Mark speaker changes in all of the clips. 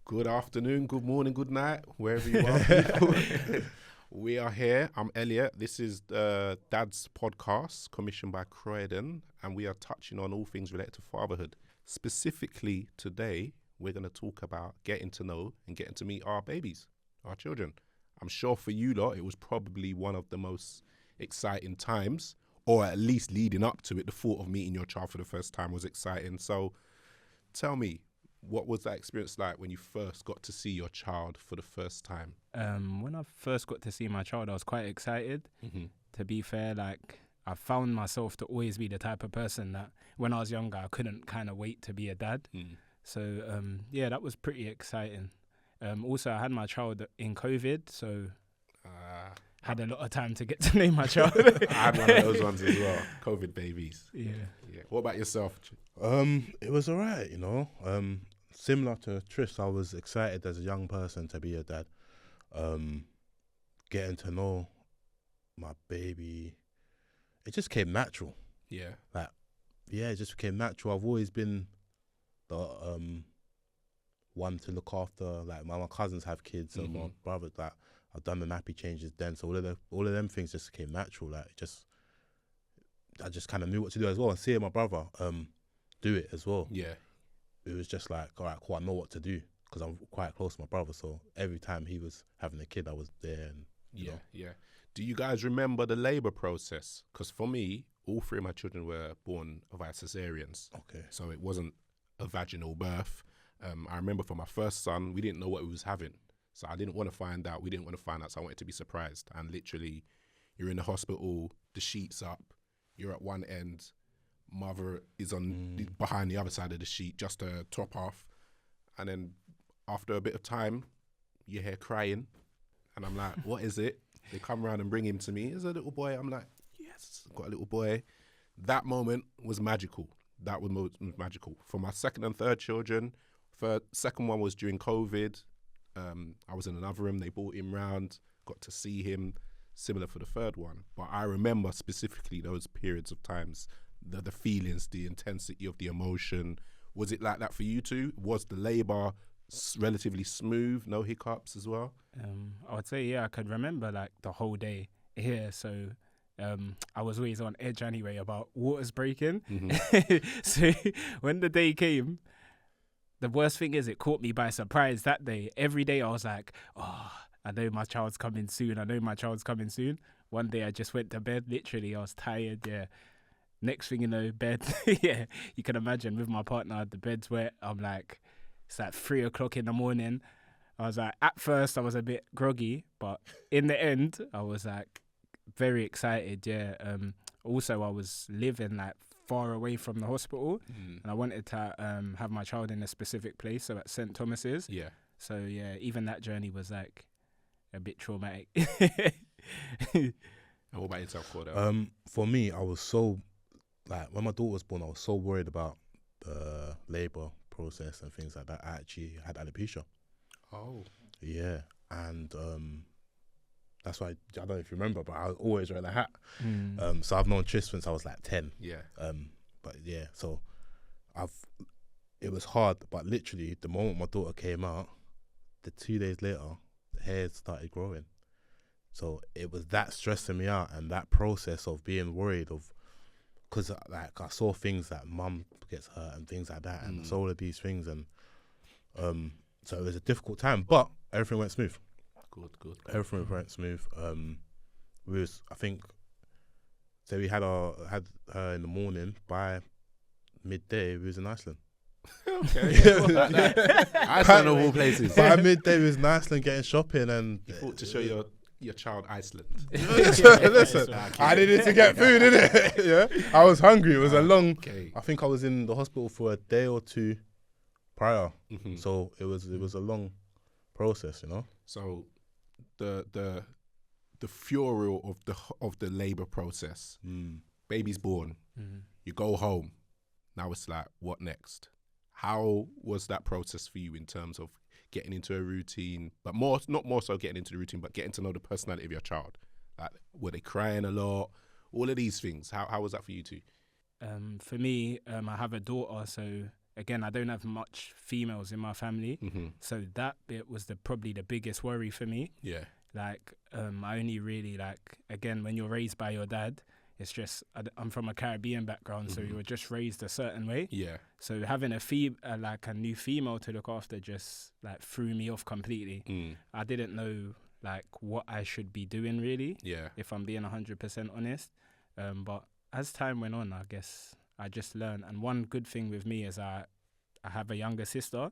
Speaker 1: Good afternoon, good morning, good night, wherever you are, people. We are here. I'm Elliot. This is Dad's podcast, commissioned by Croydon, and we are touching on all things related to fatherhood. Specifically, today, we're going to talk about getting to know and getting to meet our babies, our children. I'm sure for you lot, it was probably one of the most exciting times, or at least leading up to it. The thought of meeting your child for the first time was exciting. So tell me, what was that experience like when you first got to see your child for the first time?
Speaker 2: When I first got to see my child, I was quite excited.
Speaker 1: Mm-hmm.
Speaker 2: To be fair, like, I found myself to always be the type of person that when I was younger, I couldn't kind of wait to be a dad. So, that was pretty exciting. Also, I had my child in COVID, so had a lot of time to get to know my child.
Speaker 1: I had one of those ones as well, COVID babies.
Speaker 2: Yeah.
Speaker 1: What about yourself?
Speaker 3: It was all right, you know. Similar to Trish, I was excited as a young person to be a dad. Getting to know my baby, it just came natural.
Speaker 1: Yeah.
Speaker 3: It just became natural. I've always been the one to look after. Like my cousins have kids, and my brother. Like I've done the nappy changes then, so all of them things just came natural. Like I just kind of knew what to do as well, and seeing my brother do it as well.
Speaker 1: Yeah.
Speaker 3: It was just like, all right, cool, I know what to do because I'm quite close to my brother. So every time he was having a kid, I was there. And you know.
Speaker 1: Yeah. Do you guys remember the labour process? Because for me, all three of my children were born via cesareans.
Speaker 3: Okay.
Speaker 1: So it wasn't a vaginal birth. I remember for my first son, we didn't know what we was having. So I didn't want to find out. We didn't want to find out. So I wanted to be surprised. And literally, you're in the hospital, the sheet's up, you're at one end, mother is on behind the other side of the sheet just to top off, and then after a bit of time you hear crying, and I'm like, what is it? They come around and bring him to me. Is a little boy. I'm like, yes, I've got a little boy. That moment was magical. That was magical for my second and third children. Second one was during COVID. I was in another room, they brought him round, got to see him. Similar for the third one, but I remember specifically those periods of times, the feelings, the intensity of the emotion. Was it like that for you too? Was the labour relatively smooth, no hiccups as well?
Speaker 2: I would say, I could remember like the whole day here. So I was always on edge anyway about waters breaking. So when the day came, the worst thing is it caught me by surprise that day. Every day I was like, I know my child's coming soon. One day I just went to bed. Literally, I was tired. Yeah. Next thing you know, bed. Yeah. You can imagine with my partner, the bed's wet. I'm like, it's like 3 o'clock in the morning. I was like, at first I was a bit groggy, but in the end, I was like very excited. Yeah. Also, I was living like far away from the hospital, and I wanted to have my child in a specific place, so at St. Thomas's.
Speaker 1: Yeah.
Speaker 2: So yeah, even that journey was like a bit traumatic.
Speaker 1: And what about yourself, Cordell?
Speaker 3: For me, I was so, like, when my daughter was born, I was so worried about the labour process and things like that. I actually had alopecia.
Speaker 1: Oh.
Speaker 3: Yeah, and that's why, I don't know if you remember, but I was always wearing a hat. So I've known Trish since I was like 10.
Speaker 1: Yeah.
Speaker 3: But yeah, so it was hard, but literally the moment my daughter came out, the 2 days later, the hair started growing. So it was that stressing me out, and that process of being worried of, because like I saw things that mum gets hurt and things like that, and I saw all of these things, and so it was a difficult time, but everything went smooth.
Speaker 1: Good.
Speaker 3: Everything went smooth. We was, I think, so we had her in the morning. By midday, we was in Iceland.
Speaker 1: Okay. Iceland of all places.
Speaker 3: By midday, we was in Iceland getting shopping, and
Speaker 1: You thought to show your child Iceland.
Speaker 3: Listen, I needed to get food, innit? Yeah, I was hungry. It was a long.
Speaker 1: Okay.
Speaker 3: I think I was in the hospital for a day or two prior, so it was a long process, you know.
Speaker 1: So, the fury of the labour process. Baby's born. You go home. Now it's like, what next? How was that process for you in terms of getting into a routine, but not more so getting into the routine, but getting to know the personality of your child? Like, were they crying a lot? All of these things. How was that for you two?
Speaker 2: For me, I have a daughter, so again, I don't have much females in my family, so that bit was probably the biggest worry for me.
Speaker 1: Yeah.
Speaker 2: Like, I only really, like, again, when you're raised by your dad, it's just, I'm from a Caribbean background, so you were just raised a certain way.
Speaker 1: Yeah.
Speaker 2: So having a new female to look after just like threw me off completely. I didn't know like what I should be doing really.
Speaker 1: Yeah.
Speaker 2: If I'm being 100% honest. But as time went on, I guess I just learned. And one good thing with me is I have a younger sister.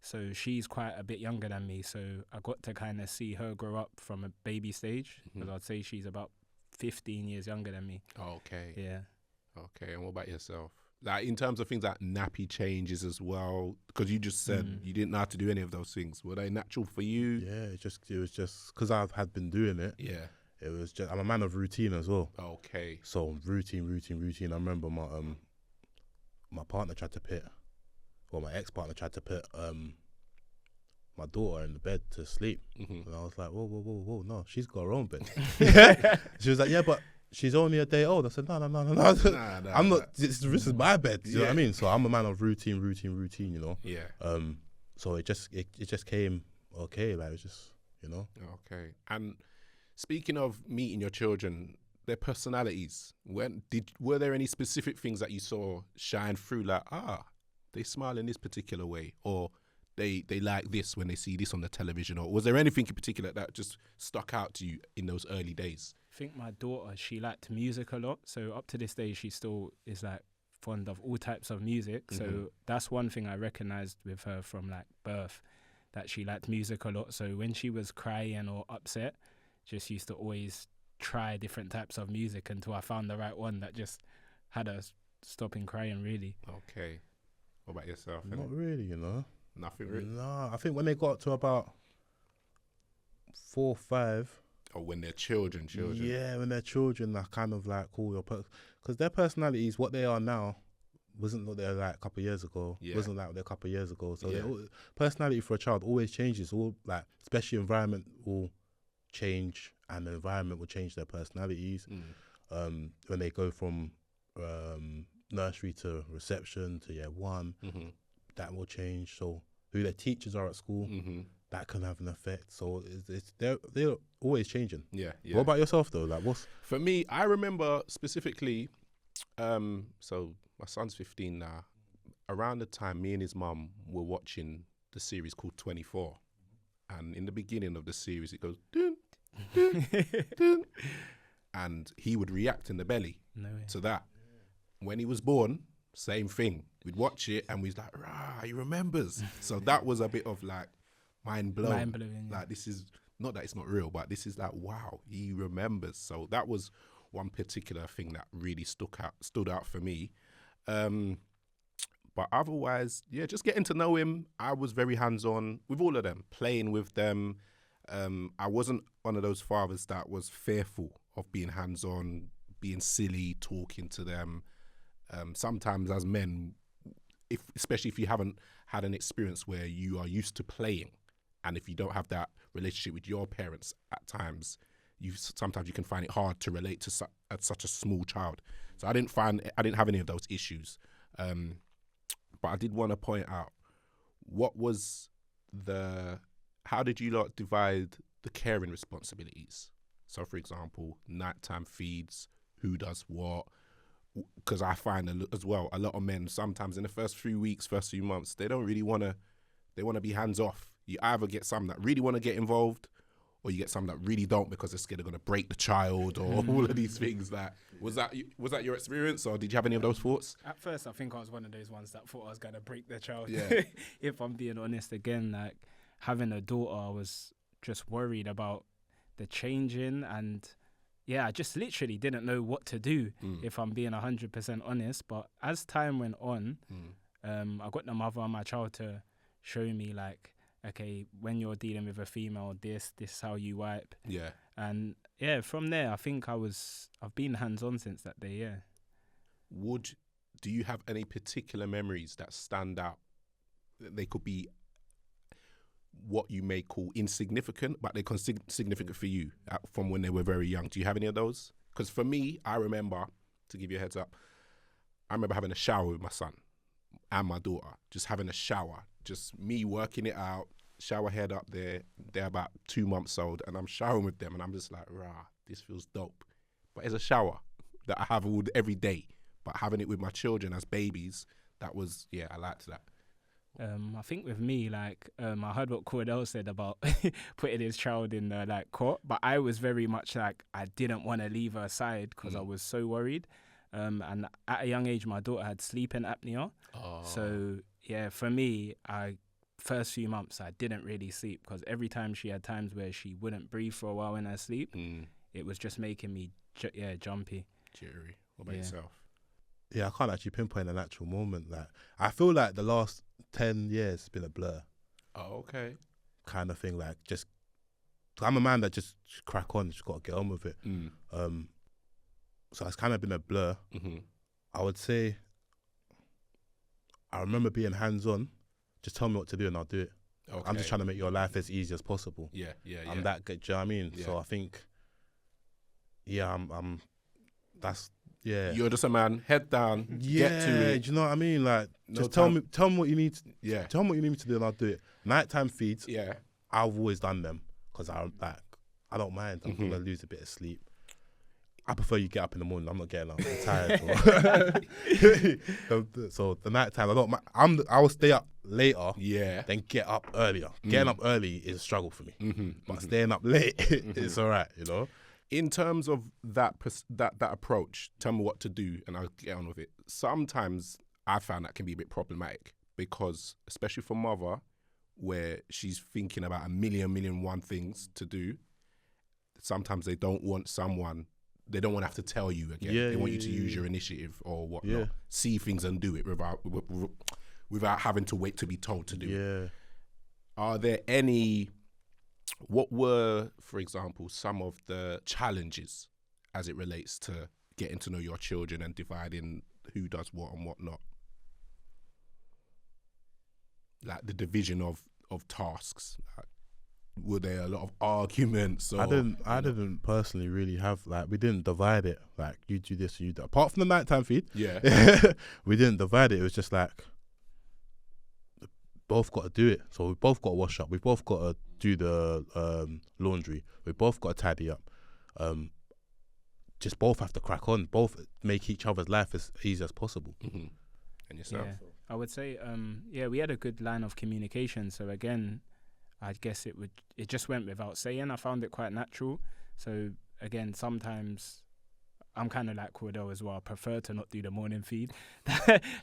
Speaker 2: So she's quite a bit younger than me. So I got to kind of see her grow up from a baby stage. Because I'd say she's about 15 years younger than me.
Speaker 1: Okay.
Speaker 2: Yeah.
Speaker 1: Okay. And what about yourself? Like in terms of things like nappy changes as well, because you just said you didn't know how to do any of those things. Were they natural for you?
Speaker 3: Yeah, it was just because I had been doing it.
Speaker 1: Yeah.
Speaker 3: It was just, I'm a man of routine as well.
Speaker 1: Okay.
Speaker 3: So routine. I remember my partner tried to put, or my ex-partner tried to put my daughter in the bed to sleep. And I was like, whoa, no, she's got her own bed. She was like, yeah, but she's only a day old. I said, no. I'm not, this is my bed. You know what I mean? So I'm a man of routine, you know?
Speaker 1: Yeah.
Speaker 3: So it just came okay. Like, it was just, you know?
Speaker 1: Okay. And speaking of meeting your children, their personalities, were there any specific things that you saw shine through? Like, they smile in this particular way, or they like this when they see this on the television, or was there anything in particular that just stuck out to you in those early days?
Speaker 2: I think my daughter, she liked music a lot. So up to this day, she still is like fond of all types of music. So that's one thing I recognized with her from like birth, that she liked music a lot. So when she was crying or upset, just used to always try different types of music until I found the right one that just had her stopping crying, really.
Speaker 1: Okay. What about yourself?
Speaker 3: Not really, you know.
Speaker 1: Nothing really?
Speaker 3: No, I think when they got to about 4 or 5.
Speaker 1: Or when they're children.
Speaker 3: Yeah, when they're children, I kind of like call your because their personalities, what they are now, wasn't what they're like a couple of years ago.
Speaker 1: Yeah.
Speaker 3: Wasn't like what they're a couple of years ago. So personality for a child always changes. All like, especially environment will change, and the environment will change their personalities. When they go from nursery to reception to year 1, that will change. So who their teachers are at school, that can have an effect. So they're always changing.
Speaker 1: Yeah.
Speaker 3: What about yourself though? Like, what's
Speaker 1: for me? I remember specifically. So my son's 15 now. Around the time me and his mum were watching the series called 24, and in the beginning of the series it goes dun, dun, dun, and he would react in the belly to that. When he was born, same thing. We'd watch it and we'd like, rah, he remembers. So that was a bit of like mind blowing. Like, this is not that it's not real, but this is like, wow, he remembers. So that was one particular thing that really stood out for me. But otherwise, yeah, just getting to know him. I was very hands-on with all of them, playing with them. I wasn't one of those fathers that was fearful of being hands-on, being silly, talking to them. Sometimes as men, especially if you haven't had an experience where you are used to playing, and if you don't have that relationship with your parents at times, sometimes you can find it hard to relate to such a small child. So I didn't have any of those issues. But I did want to point out, how did you lot divide the caring responsibilities? So for example, nighttime feeds, who does what? Because I find as well, a lot of men sometimes in the first few months, they don't really want to, they want to be hands off. You either get some that really want to get involved, or you get some that really don't because they're scared they're going to break the child, or all of these things. That was that your experience, or did you have any of those thoughts?
Speaker 2: At first, I think I was one of those ones that thought I was going to break their child.
Speaker 1: Yeah.
Speaker 2: If I'm being honest, again, like having a daughter, I was just worried about the changing, and yeah, I just literally didn't know what to do, if I'm being 100% honest. But as time went on, I got the mother of my child to show me like, okay, when you're dealing with a female, this is how you wipe.
Speaker 1: Yeah.
Speaker 2: And yeah, from there, I think I've been hands-on since that day, yeah.
Speaker 1: Do you have any particular memories that stand out? They could be what you may call insignificant, but they're significant for you from when they were very young. Do you have any of those? Because for me, I remember, to give you a heads up, I remember having a shower with my son. and my daughter, just having a shower, just me working it out, shower head up there. They're about 2 months old, and I'm showering with them, and I'm just like, rah, this feels dope. But it's a shower that I have every day. But having it with my children as babies, that was, I liked that.
Speaker 2: I think with me, like, I heard what Cordell said about putting his child in the like cot, but I was very much like, I didn't want to leave her side because I was so worried. And at a young age, my daughter had sleeping apnea.
Speaker 1: Oh.
Speaker 2: So yeah, for me, first few months I didn't really sleep because every time she had times where she wouldn't breathe for a while in her sleep, it was just making me jumpy.
Speaker 1: Jittery. What about yourself?
Speaker 3: Yeah, I can't actually pinpoint an actual moment. Like, I feel like the last 10 years has been a blur.
Speaker 1: Oh, okay.
Speaker 3: Kind of thing. Like, just, I'm a man that just crack on, just got to get on with it. So it's kind of been a blur. I would say, I remember being hands-on. Just tell me what to do and I'll do it.
Speaker 1: Okay.
Speaker 3: I'm just trying to make your life as easy as possible.
Speaker 1: Yeah.
Speaker 3: I'm that good, do you know what I mean?
Speaker 1: Yeah.
Speaker 3: So I think, that's,
Speaker 1: You're just a man, head down, get to it.
Speaker 3: Do you know what I mean? Like,
Speaker 1: No
Speaker 3: just
Speaker 1: time.
Speaker 3: tell me what you need.
Speaker 1: Tell
Speaker 3: me what you need me to do, and I'll do it. Nighttime feeds.
Speaker 1: Yeah.
Speaker 3: I've always done them because I don't mind. I'm gonna lose a bit of sleep. I prefer you get up in the morning. I'm not getting up. I'm tired. So the nighttime, I will stay up later.
Speaker 1: Yeah.
Speaker 3: Then get up earlier. Getting up early is a struggle for me. But staying up late, it's all right. You know.
Speaker 1: In terms of that approach, tell me what to do and I'll get on with it. Sometimes I found that can be a bit problematic because, especially for mother, where she's thinking about a million one things to do, sometimes they don't want to have to tell you again. They want you to use your initiative or whatnot. See things and do it without having to wait to be told to do it. Are there what were, for example, some of the challenges as it relates to getting to know your children and dividing who does what and what not? Like the division of tasks. Like, were there a lot of arguments? Or,
Speaker 3: I didn't personally really have, like, we didn't divide it. Like, you do this and you do that. Apart from the nighttime feed. Yeah. We didn't divide it. It was just like, both got to do it. So we both got to wash up. We both got to do the laundry. We both got to tidy up. Just both have to crack on. Both make each other's life as easy as possible.
Speaker 1: And yourself?
Speaker 2: Yeah. I would say, we had a good line of communication. So again, I guess it just went without saying. I found it quite natural. So again, sometimes I'm kind of like Cordell as well. I prefer to not do the morning feed.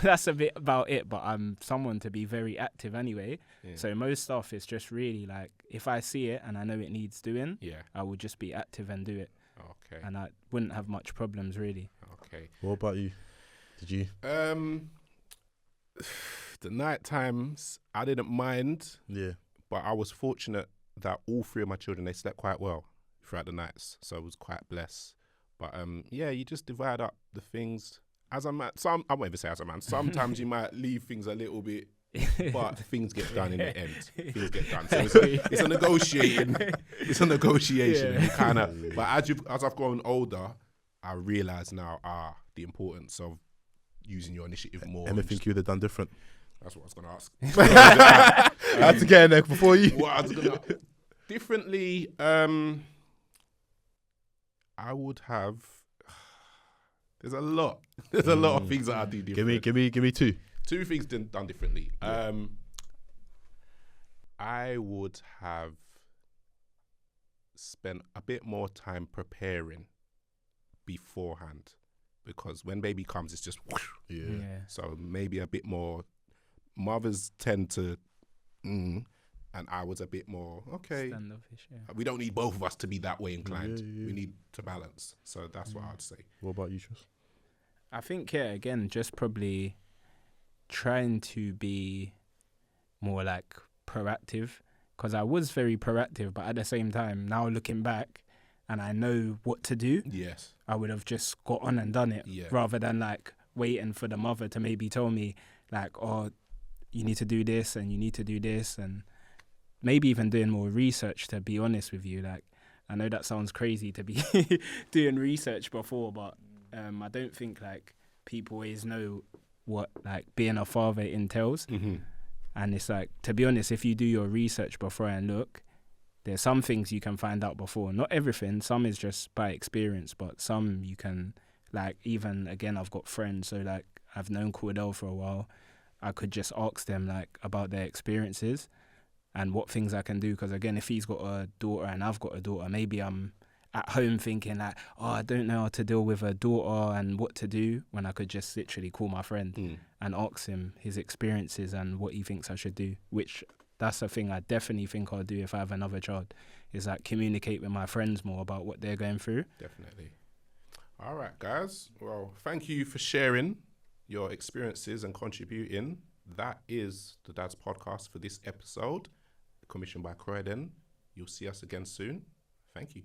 Speaker 2: That's a bit about it, but I'm someone to be very active anyway. Yeah. So most stuff is just really like, if I see it and I know it needs doing, I will just be active and do it.
Speaker 1: Okay.
Speaker 2: And I wouldn't have much problems really.
Speaker 1: Okay.
Speaker 3: What about you? Did you?
Speaker 1: The night times, I didn't mind.
Speaker 3: Yeah.
Speaker 1: But I was fortunate that all three of my children, they slept quite well throughout the nights. So I was quite blessed. But you just divide up the things. As a man, I won't even say as a man. Sometimes you might leave things a little bit, but things get done in the end. Things get done. So it's a negotiating. It's a negotiation. And you kind of. But as I've grown older, I realise now the importance of using your initiative more.
Speaker 3: Anything you would have done different?
Speaker 1: That's what I was going to ask.
Speaker 3: I had to get in there before you.
Speaker 1: What I was going to differently. I would have. There's a lot. There's a lot of things that I do different.
Speaker 3: Give me two.
Speaker 1: Two things done differently. Yeah. I would have spent a bit more time preparing beforehand, because when baby comes, it's just whoosh.
Speaker 2: Yeah.
Speaker 1: So maybe a bit more. Mothers tend to. And I was a bit more, okay,
Speaker 2: standoffish,
Speaker 1: we don't need both of us to be that way inclined.
Speaker 3: Yeah.
Speaker 1: We need to balance. So that's what I'd say.
Speaker 3: What about you, Tris?
Speaker 2: I think, again, just probably trying to be more like proactive, because I was very proactive, but at the same time, now looking back and I know what to do,
Speaker 1: yes,
Speaker 2: I would have just got on and done it rather than like waiting for the mother to maybe tell me like, oh, you need to do this and you need to do this, and maybe even doing more research, to be honest with you. Like, I know that sounds crazy to be doing research before, but I don't think like people always know what like being a father entails.
Speaker 1: Mm-hmm.
Speaker 2: And it's like, to be honest, if you do your research before and look, there's some things you can find out before. Not everything. Some is just by experience, but some you can, like, even, again, I've got friends, so, like, I've known Cordell for a while. I could just ask them, like, about their experiences and what things I can do. Because, again, if he's got a daughter and I've got a daughter, maybe I'm at home thinking, like, oh, I don't know how to deal with a daughter and what to do, when I could just literally call my friend and ask him his experiences and what he thinks I should do, which that's a thing I definitely think I'll do if I have another child, is like communicate with my friends more about what they're going through.
Speaker 1: Definitely. All right, guys. Well, thank you for sharing your experiences and contributing. That is the Dad's Podcast for this episode, commissioned by Croydon. You'll see us again soon. Thank you.